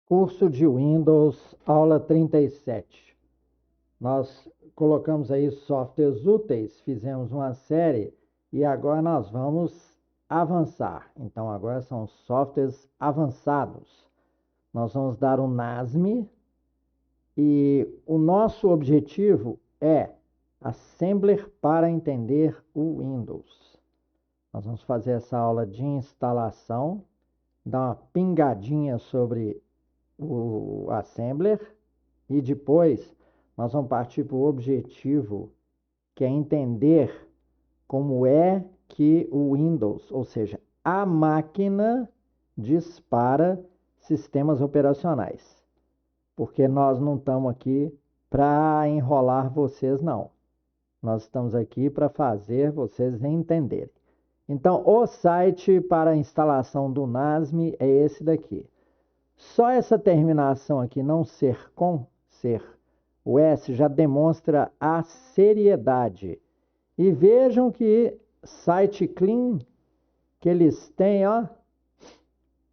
Curso de Windows, aula 37. Nós colocamos aí softwares úteis, fizemos uma série e agora nós vamos avançar. Então, agora são softwares avançados. Nós vamos dar o NASM e o nosso objetivo é Assembler para entender o Windows. Nós vamos fazer essa aula de instalação, dar uma pingadinha sobre o Assembler e depois nós vamos partir para o objetivo, que é entender como é que o Windows, ou seja, a máquina, dispara sistemas operacionais. Porque nós não estamos aqui para enrolar vocês, não. Nós estamos aqui para fazer vocês entenderem. Então, o site para a instalação do NASM é esse daqui. Só essa terminação aqui, não ser com, ser o S, já demonstra a seriedade. E vejam que site clean que eles têm, ó,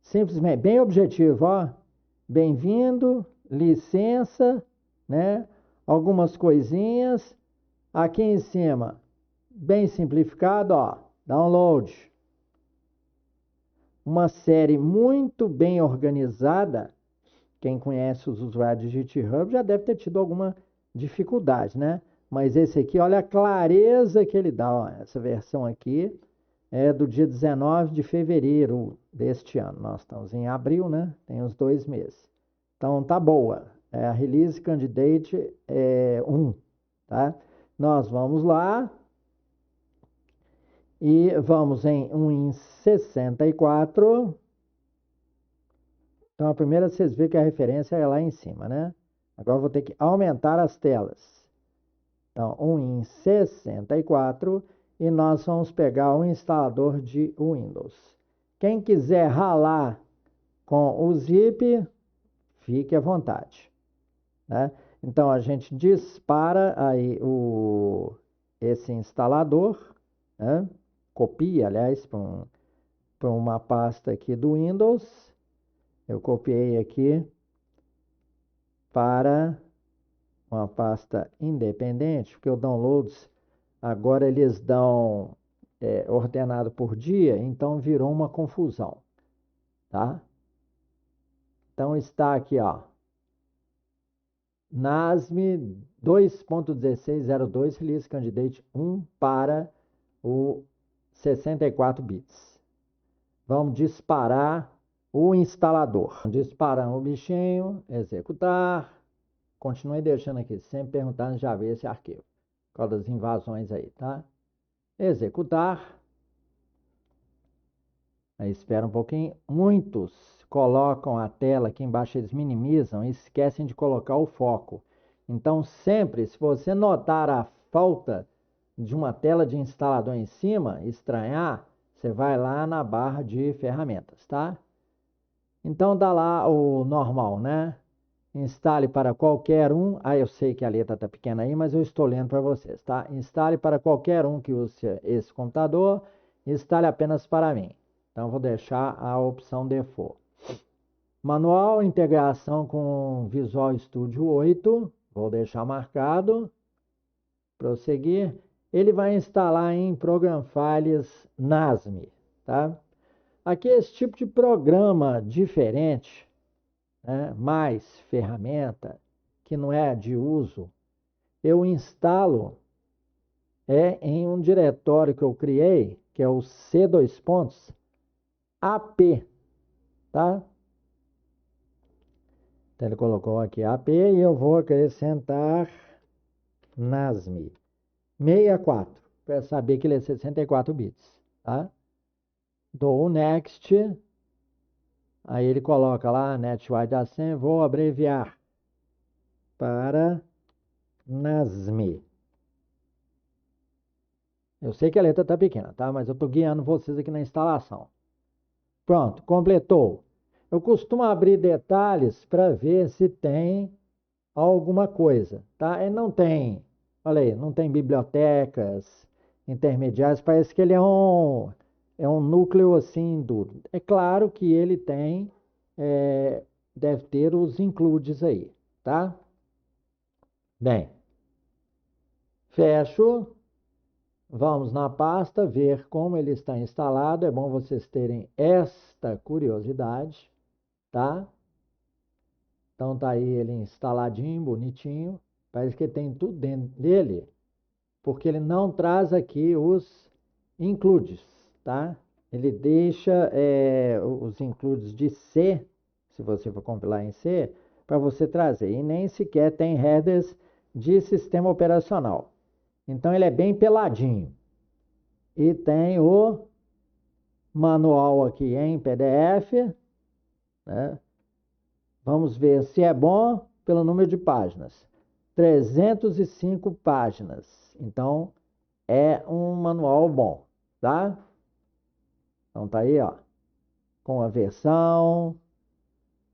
simplesmente, bem objetivo, ó. Bem-vindo, licença, né? Algumas coisinhas. Aqui em cima, bem simplificado, ó, download. Uma série muito bem organizada. Quem conhece os usuários de GitHub já deve ter tido alguma dificuldade, né? Mas esse aqui, olha a clareza que ele dá. Ó. Essa versão aqui é do dia 19 de fevereiro deste ano. Nós estamos em abril, né? Tem uns 2 meses. Então, tá boa. É a Release Candidate 1, tá? Nós vamos lá e vamos em Win64. Então, a primeira vocês veem que a referência é lá em cima, né? Agora eu vou ter que aumentar as telas. Então, Win64 e nós vamos pegar o instalador de Windows. Quem quiser ralar com o zip, fique à vontade, né? Então, a gente dispara aí esse instalador, né? Copia, aliás, para uma pasta aqui do Windows. Eu copiei aqui para uma pasta independente, porque o downloads agora eles dão ordenado por dia, então virou uma confusão, tá? Então está aqui, ó, NASM 2.1602 Release Candidate 1 para o 64 bits. Vamos disparar o instalador. Disparamos o bichinho, executar. Continue deixando aqui, sempre perguntando já ver esse arquivo. Por causa das invasões aí, tá? Executar. Aí espera um pouquinho. Muitos colocam a tela aqui embaixo, eles minimizam e esquecem de colocar o foco. Então, sempre, se você notar a falta de uma tela de instalador em cima, estranhar, você vai lá na barra de ferramentas, tá? Então, dá lá o normal, né? Instale para qualquer um. Ah, eu sei que a letra está pequena aí, mas eu estou lendo para vocês, tá? Instale para qualquer um que use esse computador. Instale apenas para mim. Então, vou deixar a opção Default. Manual, integração com Visual Studio 8. Vou deixar marcado. Prosseguir. Ele vai instalar em Program Files NASM, tá? Aqui esse tipo de programa diferente, né, mais ferramenta, que não é de uso, eu instalo em um diretório que eu criei, que é o C2.AP, tá? Então ele colocou aqui AP e eu vou acrescentar NASM 64, para saber que ele é 64 bits, tá? Dou o Next, aí ele coloca lá NetWide Assembly, vou abreviar para NASM. Eu sei que a letra está pequena, tá? Mas eu estou guiando vocês aqui na instalação. Pronto, completou. Eu costumo abrir detalhes para ver se tem alguma coisa, tá? Ele não tem, olha aí, não tem bibliotecas intermediárias, parece que ele é um núcleo assim duro. É claro que ele tem deve ter os includes aí, tá? Bem, fecho. Vamos na pasta ver como ele está instalado. É bom vocês terem esta curiosidade, tá? Então tá aí ele instaladinho, bonitinho. Parece que tem tudo dentro dele, porque ele não traz aqui os includes, tá? Ele deixa os includes de C, se você for compilar em C, para você trazer. E nem sequer tem headers de sistema operacional. Então ele é bem peladinho. E tem o manual aqui em PDF, né? Vamos ver se é bom pelo número de páginas. 305 páginas. Então, é um manual bom, tá? Então, tá aí, ó. Com a versão,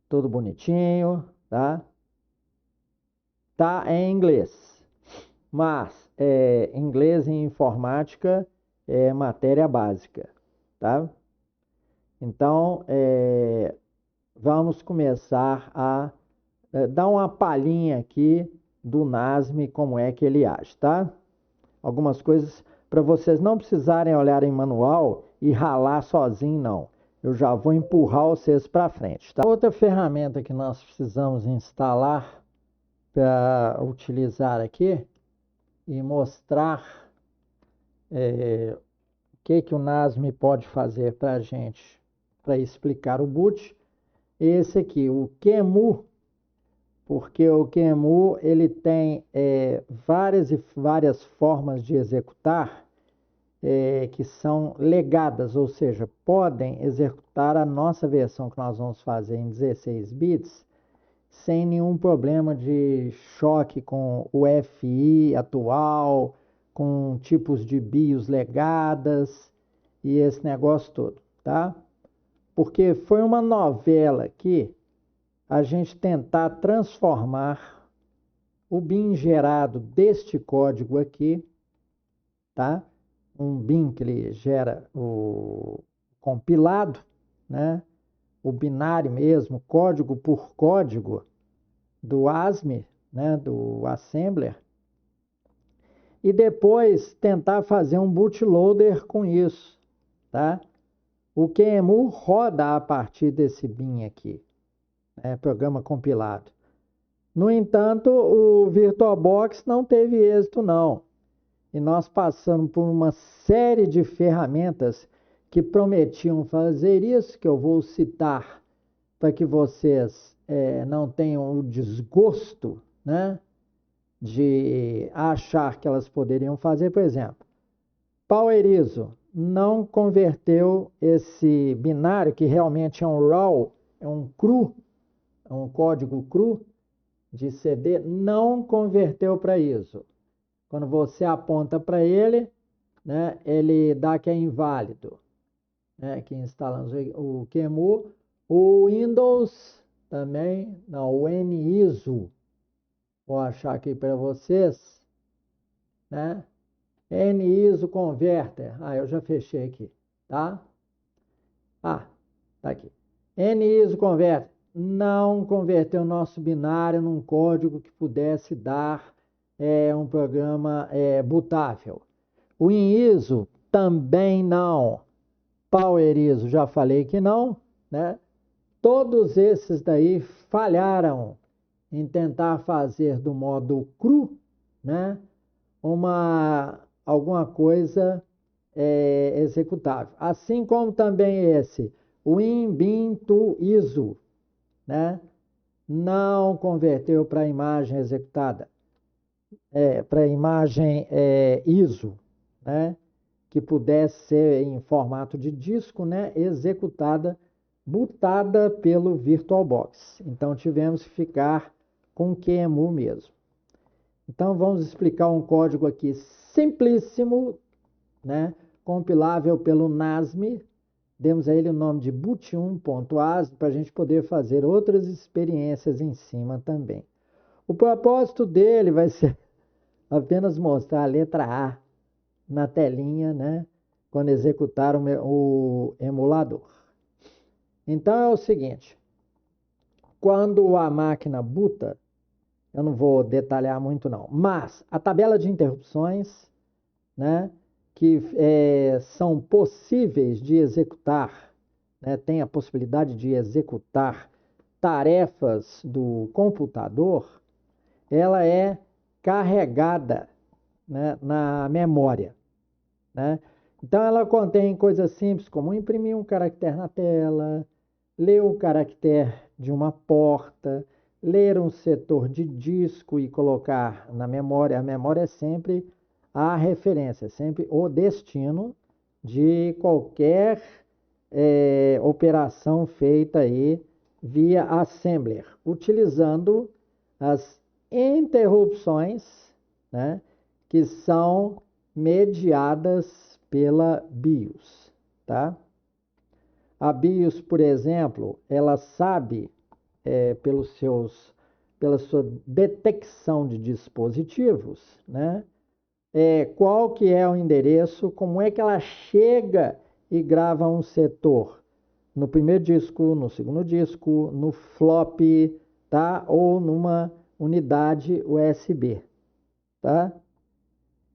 tudo bonitinho, tá? Tá em inglês. Mas, inglês e informática é matéria básica, tá? Então, vamos começar a dar uma palhinha aqui do NASM, como é que ele age, tá? Algumas coisas para vocês não precisarem olhar em manual e ralar sozinho, não. Eu já vou empurrar vocês para frente, tá? Outra ferramenta que nós precisamos instalar para utilizar aqui e mostrar o que o NASM pode fazer para a gente, para explicar o boot, esse aqui, o QEMU, porque o QEMU ele tem várias formas de executar que são legadas, ou seja, podem executar a nossa versão que nós vamos fazer em 16 bits sem nenhum problema de choque com o FI atual, com tipos de BIOS legadas e esse negócio todo, tá? Porque foi uma novela aqui a gente tentar transformar o bin gerado deste código aqui, tá? Um bin que ele gera o compilado, né? O binário mesmo, código por código do ASME, né? Do Assembler, e depois tentar fazer um bootloader com isso, tá? O QEMU roda a partir desse bin aqui, programa compilado. No entanto, o VirtualBox não teve êxito, não. E nós passamos por uma série de ferramentas que prometiam fazer isso, que eu vou citar para que vocês não tenham o desgosto, né, de achar que elas poderiam fazer. Por exemplo, PowerISO não converteu esse binário, que realmente é um RAW, é um cru, é um código cru de CD, não converteu para ISO. Quando você aponta para ele, né, ele dá que é inválido. Né, aqui instalamos o QEMU. O Windows também, não, o NISO. Vou achar aqui para vocês. Né? NISO Converter. Eu já fechei aqui, tá? Tá aqui. NISO Converter não converteu o nosso binário num código que pudesse dar um programa bootável. O WinISO também não. PowerISO já falei que não, né? Todos esses daí falharam em tentar fazer do modo cru, né? Alguma coisa executável. Assim como também esse WinBin2ISO, né? Não converteu para a imagem executada, para a imagem ISO, né? Que pudesse ser em formato de disco, né? Executada, bootada pelo VirtualBox. Então tivemos que ficar com o QEMU mesmo. Então vamos explicar um código aqui simplíssimo, né? Compilável pelo NASM. Demos a ele o nome de boot1.asm para a gente poder fazer outras experiências em cima também. O propósito dele vai ser apenas mostrar a letra A na telinha, né? Quando executar o emulador. Então é o seguinte. quando a máquina boota, eu não vou detalhar muito não, mas a tabela de interrupções, né, que são possíveis de executar, né, tem a possibilidade de executar tarefas do computador, ela é carregada, né, na memória, né? Então ela contém coisas simples como imprimir um caractere na tela, ler o caractere de uma porta, ler um setor de disco e colocar na memória. A memória é sempre a referência, é sempre o destino de qualquer operação feita aí via assembler, utilizando as interrupções, né, que são mediadas pela BIOS, tá? A BIOS, por exemplo, ela sabe, pela sua detecção de dispositivos, né, qual que é o endereço, como é que ela chega e grava um setor no primeiro disco, no segundo disco, no flop, tá? Ou numa unidade USB, tá?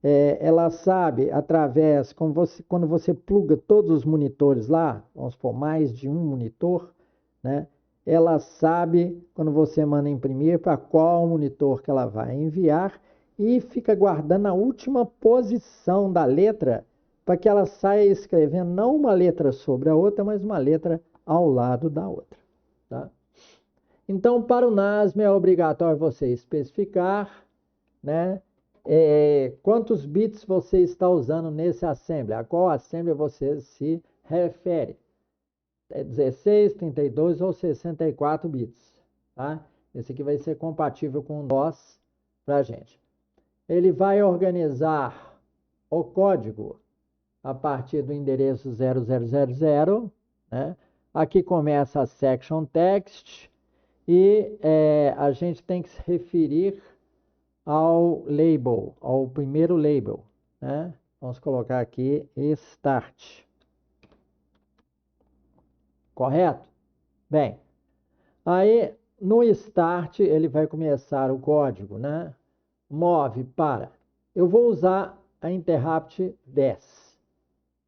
Ela sabe através, quando você pluga todos os monitores lá, vamos supor, mais de um monitor, né? Ela sabe quando você manda imprimir para qual monitor que ela vai enviar e fica guardando a última posição da letra para que ela saia escrevendo não uma letra sobre a outra, mas uma letra ao lado da outra, tá? Então, para o NASM é obrigatório você especificar, né, quantos bits você está usando nesse assembly, a qual assembly você se refere. 16, 32 ou 64 bits, tá? Esse aqui vai ser compatível com o DOS para a gente. Ele vai organizar o código a partir do endereço 0000, né? Aqui começa a section text e a gente tem que se referir ao label, ao primeiro label, né? Vamos colocar aqui start. Correto? Bem, aí no start ele vai começar o código, né? Move para. Eu vou usar a interrupt 10.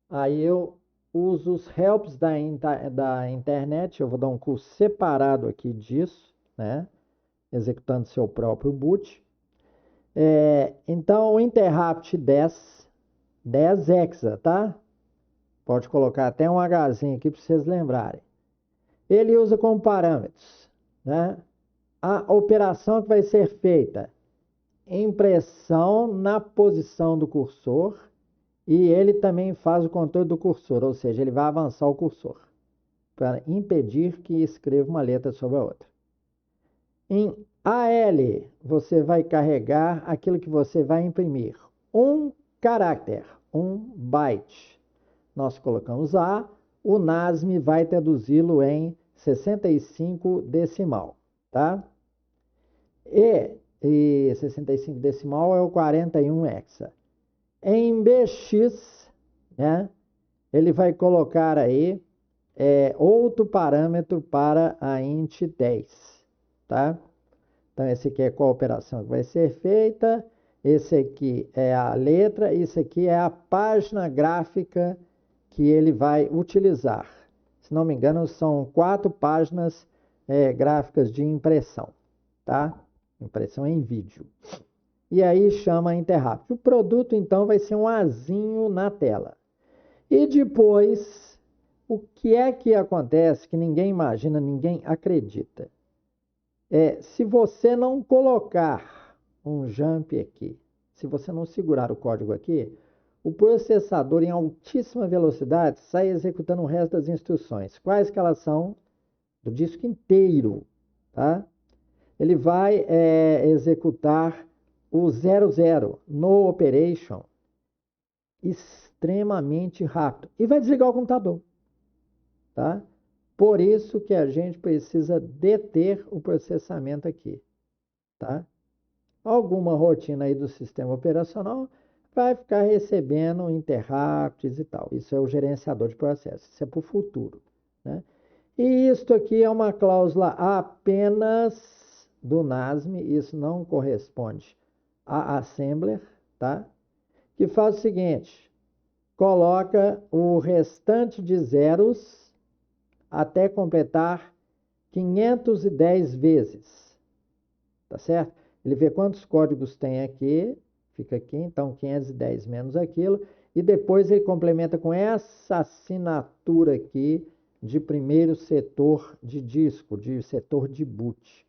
Aí eu uso os helps da internet, eu vou dar um curso separado aqui disso, né? Executando seu próprio boot. Então, o interrupt 10 hexa, tá? Pode colocar até um Hzinho aqui para vocês lembrarem. Ele usa como parâmetros, né, a operação que vai ser feita, impressão na posição do cursor, e ele também faz o controle do cursor, ou seja, ele vai avançar o cursor para impedir que escreva uma letra sobre a outra. Em AL, você vai carregar aquilo que você vai imprimir. Um caráter, um byte. Nós colocamos A, o NASM vai traduzi-lo em 65 decimal, tá? E 65 decimal é o 41 hexa. Em BX, né, ele vai colocar aí outro parâmetro para a int 10, tá? Então, esse aqui é qual operação que vai ser feita, esse aqui é a letra, esse aqui é a página gráfica que ele vai utilizar. Se não me engano, são 4 páginas gráficas de impressão, tá? Impressão em vídeo. E aí chama interrupt. O produto, então, vai ser um azinho na tela. E depois, o que é que acontece que ninguém imagina, ninguém acredita? Se você não colocar um jump aqui, se você não segurar o código aqui, o processador em altíssima velocidade sai executando o resto das instruções. Quais que elas são? Do disco inteiro, tá? Ele vai executar o 00 no operation extremamente rápido e vai desligar o computador, tá? Por isso que a gente precisa deter o processamento aqui, tá? Alguma rotina aí do sistema operacional vai ficar recebendo interrupts e tal. Isso é o gerenciador de processos. Isso é para o futuro, né? E isto aqui é uma cláusula apenas do NASM, isso não corresponde a assembler, tá? Que faz o seguinte, coloca o restante de zeros até completar 510 vezes, tá certo? Ele vê quantos códigos tem aqui, fica aqui, então 510 menos aquilo, e depois ele complementa com essa assinatura aqui de primeiro setor de disco, de setor de boot.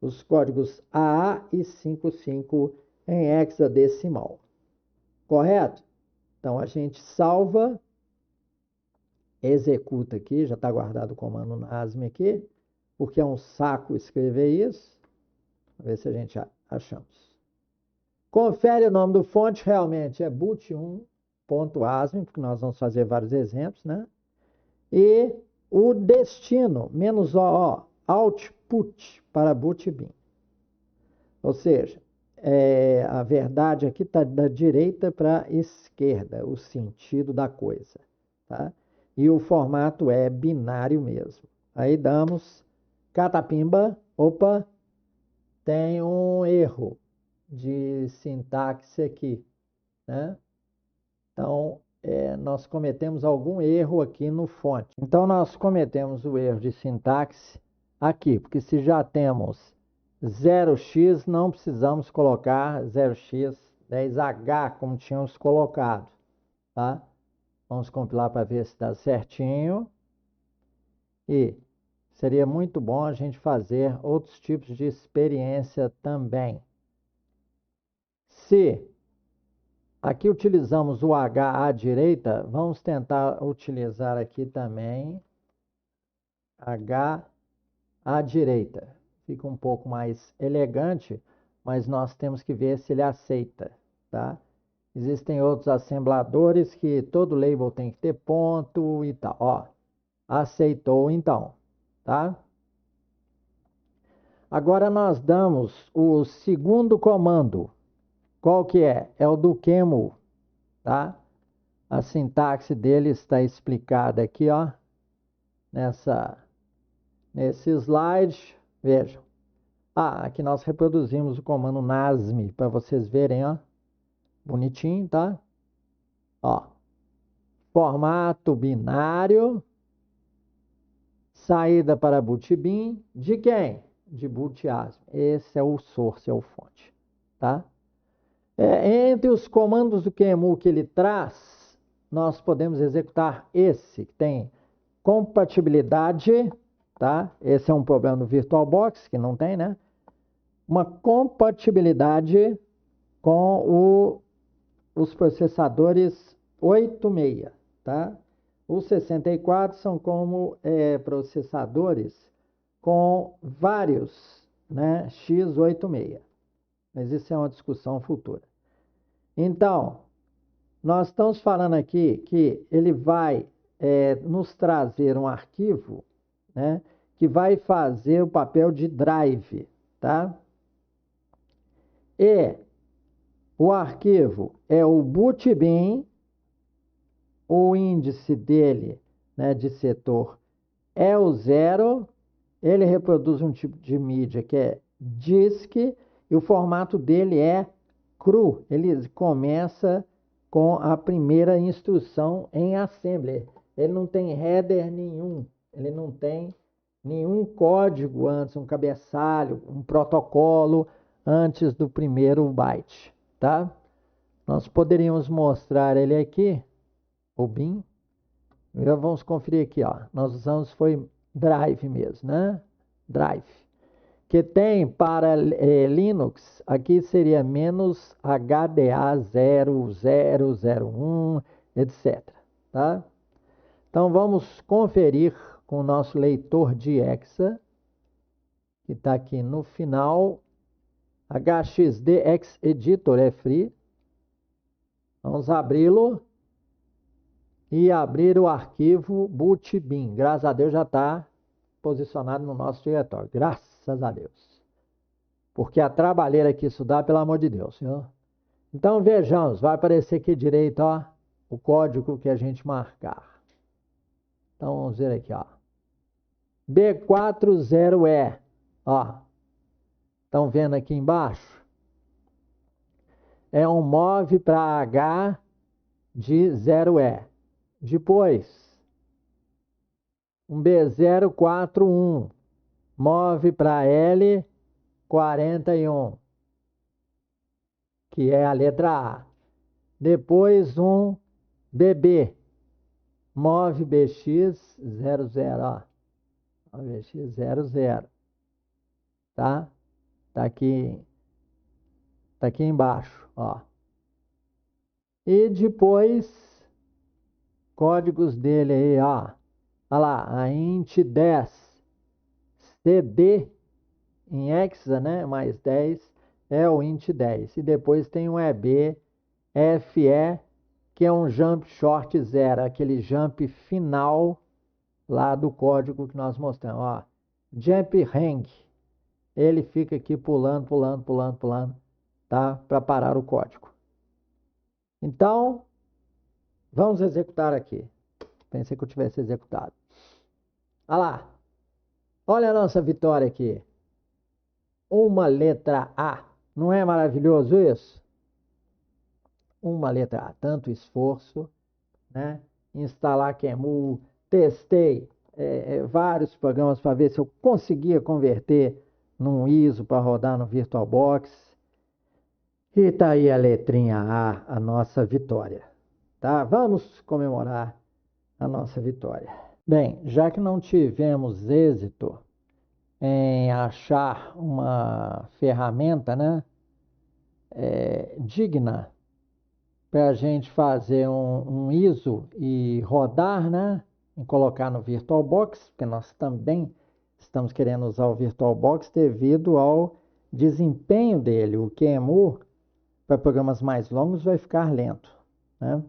Os códigos AA e 55 em hexadecimal. Correto? Então a gente salva, executa aqui, já está guardado o comando NASM aqui, porque é um saco escrever isso. Vamos ver se a gente achamos. Confere o nome do fonte, realmente é boot1.asm, porque nós vamos fazer vários exemplos, né? E o destino, menos O, output para bootbin. Ou seja, a verdade aqui está da direita para a esquerda, o sentido da coisa, tá? E o formato é binário mesmo. Aí damos catapimba, opa, tem um erro de sintaxe aqui, né? Então, nós cometemos algum erro aqui no fonte. Então, nós cometemos o erro de sintaxe aqui, porque se já temos 0x, não precisamos colocar 0x 10h, como tínhamos colocado, tá? Vamos compilar para ver se está certinho. E seria muito bom a gente fazer outros tipos de experiência também. Se aqui utilizamos o H à direita, vamos tentar utilizar aqui também H à direita. Fica um pouco mais elegante, mas nós temos que ver se ele aceita, tá? Existem outros assembladores que todo label tem que ter ponto e tal. Ó, aceitou então, tá? Agora nós damos o segundo comando. Qual que é? É o do QEMU, tá? A sintaxe dele está explicada aqui, ó, nesse slide. Vejam. Aqui nós reproduzimos o comando NASM para vocês verem, ó. Bonitinho, tá? Ó. Formato binário. Saída para bootbin. De quem? De bootasm. Esse é o source, é o fonte, tá? Entre os comandos do QEMU que ele traz, nós podemos executar esse, que tem compatibilidade, tá? Esse é um problema do VirtualBox, que não tem, né? Uma compatibilidade com os processadores 86, tá? Os 64 são como processadores com vários, né, x86. Mas isso é uma discussão futura. Então, nós estamos falando aqui que ele vai nos trazer um arquivo, né, que vai fazer o papel de drive, tá? E o arquivo é o bootbin, o índice dele, né, de setor é o 0, ele reproduz um tipo de mídia que é disk, e o formato dele é cru. Ele começa com a primeira instrução em assembler. Ele não tem header nenhum, ele não tem nenhum código antes, um cabeçalho, um protocolo antes do primeiro byte, tá? Nós poderíamos mostrar ele aqui, o bin. Já vamos conferir aqui, ó. Nós usamos foi drive mesmo, né? Drive. Que tem para Linux, aqui seria menos HDA 0001, etc. Tá? Então vamos conferir com o nosso leitor de hexa, que está aqui no final. HXD Editor é free. Vamos abri-lo e abrir o arquivo bootbin. Graças a Deus já está posicionado no nosso diretório. Graças a Deus. Porque a trabalheira que isso dá, pelo amor de Deus, senhor. Então vejamos, vai aparecer aqui direito, ó, o código que a gente marcar. Então vamos ver aqui, ó. B40E. Ó, estão vendo aqui embaixo? É um MOV para H de 0E. Depois, um B041, MOV para L41, que é a letra A. Depois um BB, MOV BX00, ó. BX00, tá? Tá aqui embaixo, ó. E depois, códigos dele aí, ó. Olha lá, a int 10, CD em hexa, né? Mais 10 é o int 10. E depois tem um EB, FE, que é um jump short 0, aquele jump final lá do código que nós mostramos, ó. Jump hang, ele fica aqui pulando, tá? Para parar o código. Então, vamos executar aqui. Pensei que eu tivesse executado. Olha lá. Olha a nossa vitória aqui. Uma letra A. Não é maravilhoso isso? Uma letra A. Tanto esforço, né? Instalar QEMU, testei vários programas para ver se eu conseguia converter num ISO para rodar no VirtualBox. E tá aí a letrinha A, a nossa vitória. Tá? Vamos comemorar a nossa vitória. Bem, já que não tivemos êxito em achar uma ferramenta, né, digna para a gente fazer um ISO e rodar, né, e colocar no VirtualBox, porque nós também estamos querendo usar o VirtualBox devido ao desempenho dele. O QEMU para programas mais longos vai ficar lento, né?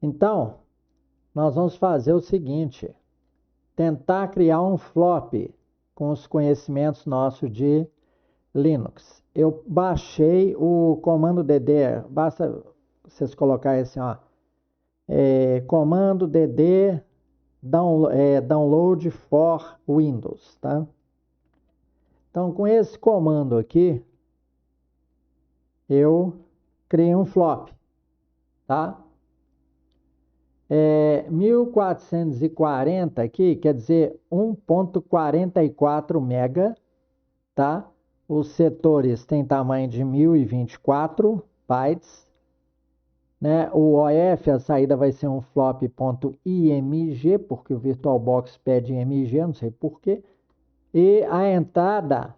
Então, nós vamos fazer o seguinte: tentar criar um flop com os conhecimentos nossos de Linux. Eu baixei o comando DD, basta vocês colocarem assim, ó, comando DD download for Windows, tá? Então, com esse comando aqui, eu criei um flop, tá? 1440 aqui, quer dizer 1.44 mega, tá? Os setores têm tamanho de 1024 bytes, né? O OF, a saída vai ser um flop.img, porque o VirtualBox pede img, não sei porquê. E a entrada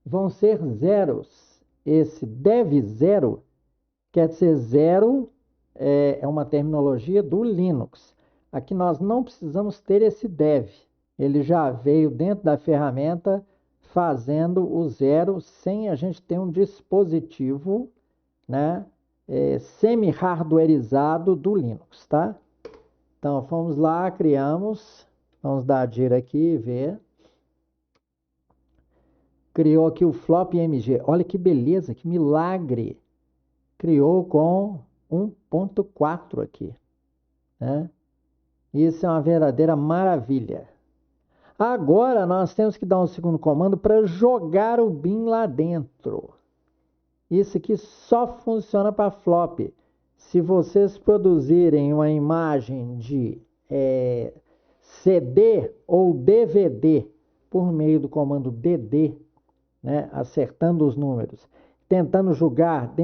vão ser zeros. Esse dev0 quer dizer zero, é uma terminologia do Linux. Aqui nós não precisamos ter esse dev. Ele já veio dentro da ferramenta fazendo o zero sem a gente ter um dispositivo, né, semi-hardwareizado do Linux, tá? Então, vamos lá, criamos. Vamos dar dir aqui e ver. Criou aqui o flop MG. Olha que beleza, que milagre. Criou com 1.4 aqui, né? Isso é uma verdadeira maravilha. Agora nós temos que dar um segundo comando para jogar o bin lá dentro. Isso aqui só funciona para flop. Se vocês produzirem uma imagem de CD ou DVD por meio do comando DD, né, acertando os números, tentando jogar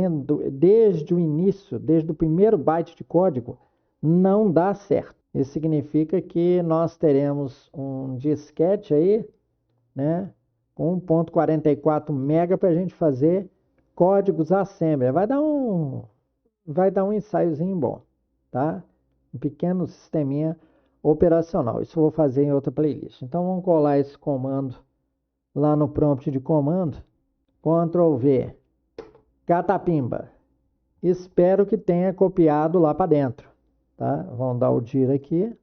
desde o início, desde o primeiro byte de código, não dá certo. Isso significa que nós teremos um disquete aí, né, com 1.44 mega para a gente fazer códigos assembly. Vai dar um ensaiozinho bom, tá? Um pequeno sisteminha operacional. Isso eu vou fazer em outra playlist. Então vamos colar esse comando lá no prompt de comando. Ctrl V, catapimba. Espero que tenha copiado lá para dentro, tá? Vamos dar o dir aqui.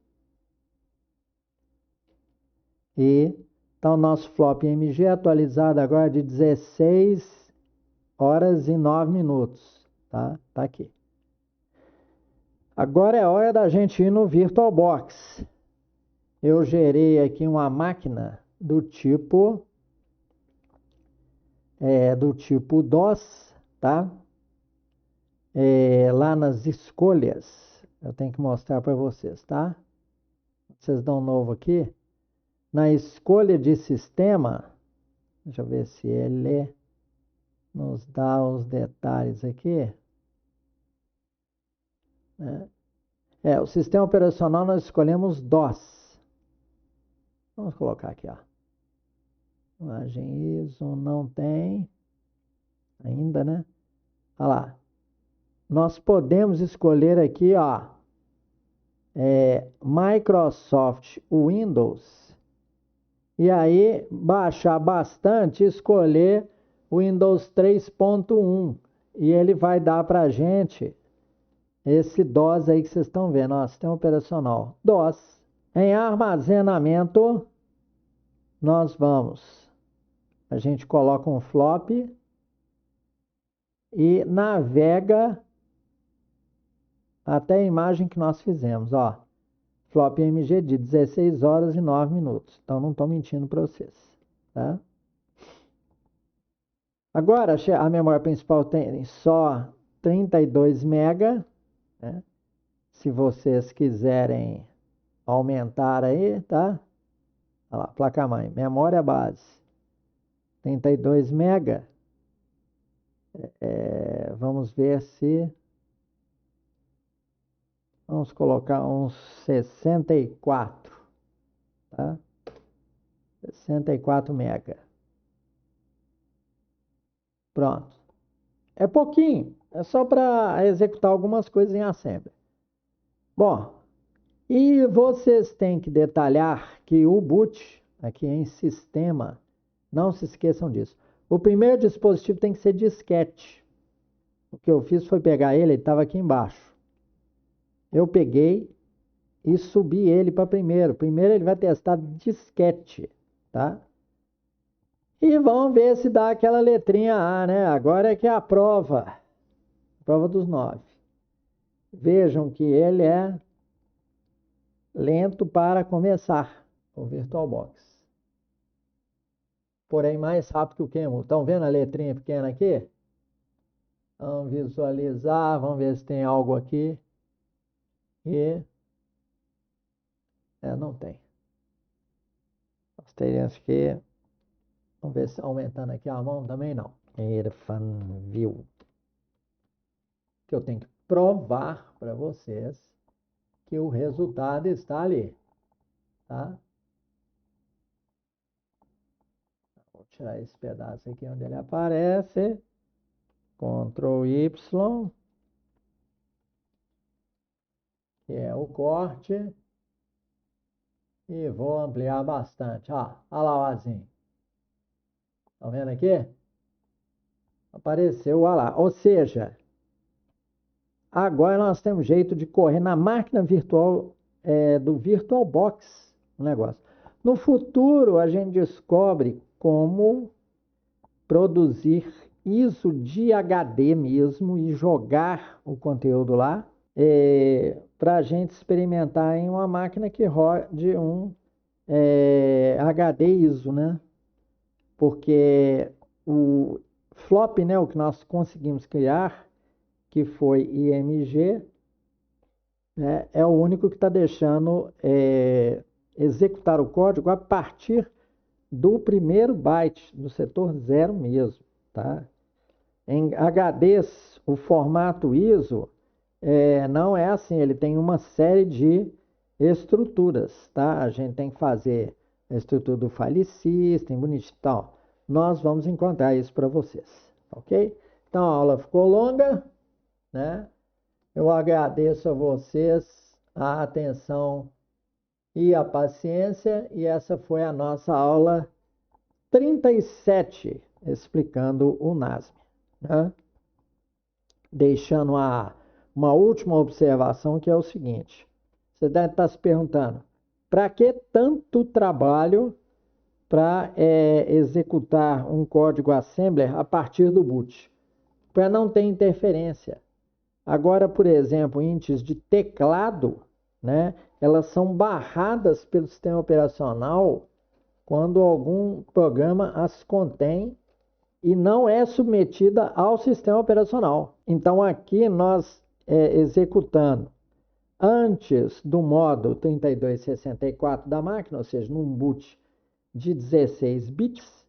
E então nosso flop MG atualizado agora de 16 horas e 9 minutos, tá? Tá aqui. Agora é hora da gente ir no VirtualBox. eu gerei aqui uma máquina do tipo DOS, tá? Lá nas escolhas, eu tenho que mostrar para vocês, tá? Vocês dão um novo aqui. Na escolha de sistema, deixa eu ver se ele nos dá os detalhes aqui. Né? O sistema operacional nós escolhemos DOS. Vamos colocar aqui, ó. Imagem ISO não tem ainda, né? Olha lá. Nós podemos escolher aqui, ó, Microsoft Windows. E aí, baixar bastante, escolher Windows 3.1. E ele vai dar pra gente esse DOS aí que vocês estão vendo, ó, sistema operacional. DOS. Em armazenamento, a gente coloca um flop e navega até a imagem que nós fizemos, ó. Flop MG de 16 horas e 9 minutos. Então, não estou mentindo para vocês, tá? Agora, a memória principal tem só 32 MB, né? Se vocês quiserem aumentar aí, tá? Olha lá, placa-mãe, memória base, 32 MB. Vamos ver se... Vamos colocar uns 64, tá? 64 MB. Pronto. É pouquinho, é só para executar algumas coisas em Assembly. Bom, e vocês têm que detalhar que o boot, aqui em sistema, não se esqueçam disso. O primeiro dispositivo tem que ser disquete. O que eu fiz foi pegar ele estava aqui embaixo. Eu peguei e subi ele para primeiro. Primeiro ele vai testar disquete, tá? E vamos ver se dá aquela letrinha A, né? Agora é que é a prova. Prova dos 9. Vejam que ele é lento para começar o VirtualBox. Porém, mais rápido que o QEMU. Estão vendo a letrinha pequena aqui? Vamos visualizar, vamos ver se tem algo aqui. E... não tem. Nós teríamos que... Vamos ver se aumentando aqui a mão também não. Irfan View. Que eu tenho que provar para vocês que o resultado está ali, tá? Vou tirar esse pedaço aqui onde ele aparece. Ctrl Y, que é o corte. E vou ampliar bastante. Ó, olha lá o azinho. Estão vendo aqui? Apareceu, olha lá. Ou seja, agora nós temos jeito de correr na máquina virtual do VirtualBox o negócio. No futuro, a gente descobre como produzir ISO de HD mesmo e jogar o conteúdo lá para a gente experimentar em uma máquina que rode um HD ISO, né? Porque o flop, né, o que nós conseguimos criar, que foi IMG, né, é o único que está deixando executar o código a partir do primeiro byte, do setor 0 mesmo, tá? Em HDs, o formato ISO não é assim, ele tem uma série de estruturas, tá? A gente tem que fazer a estrutura do file system, bonitinho e tal. Nós vamos encontrar isso para vocês, ok? Então, a aula ficou longa, né? Eu agradeço a vocês a atenção e a paciência, e essa foi a nossa aula 37, explicando o NASM, né? Deixando uma última observação, que é o seguinte. Você deve estar se perguntando, para que tanto trabalho para executar um código assembler a partir do boot? Para não ter interferência. Agora, por exemplo, índices de teclado, né? Elas são barradas pelo sistema operacional quando algum programa as contém e não é submetida ao sistema operacional. Então, aqui nós executando antes do modo 3264 da máquina, ou seja, num boot de 16 bits,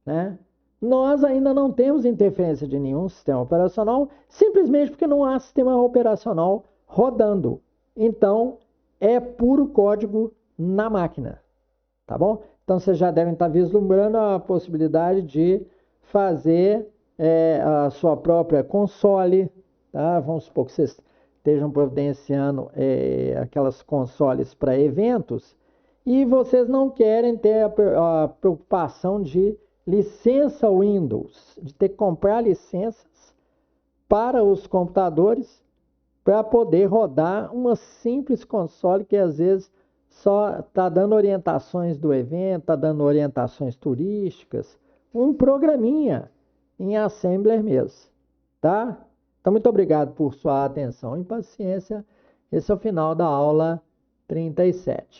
né? Nós ainda não temos interferência de nenhum sistema operacional, simplesmente porque não há sistema operacional rodando. Então, é puro código na máquina, tá bom? Então, vocês já devem estar vislumbrando a possibilidade de fazer a sua própria console, tá? Vamos supor que vocês estejam providenciando aquelas consoles para eventos e vocês não querem ter a preocupação de licença Windows, de ter que comprar licenças para os computadores para poder rodar uma simples console que às vezes só está dando orientações do evento, está dando orientações turísticas, um programinha em Assembler mesmo, tá? Então, muito obrigado por sua atenção e paciência. Esse é o final da aula 37.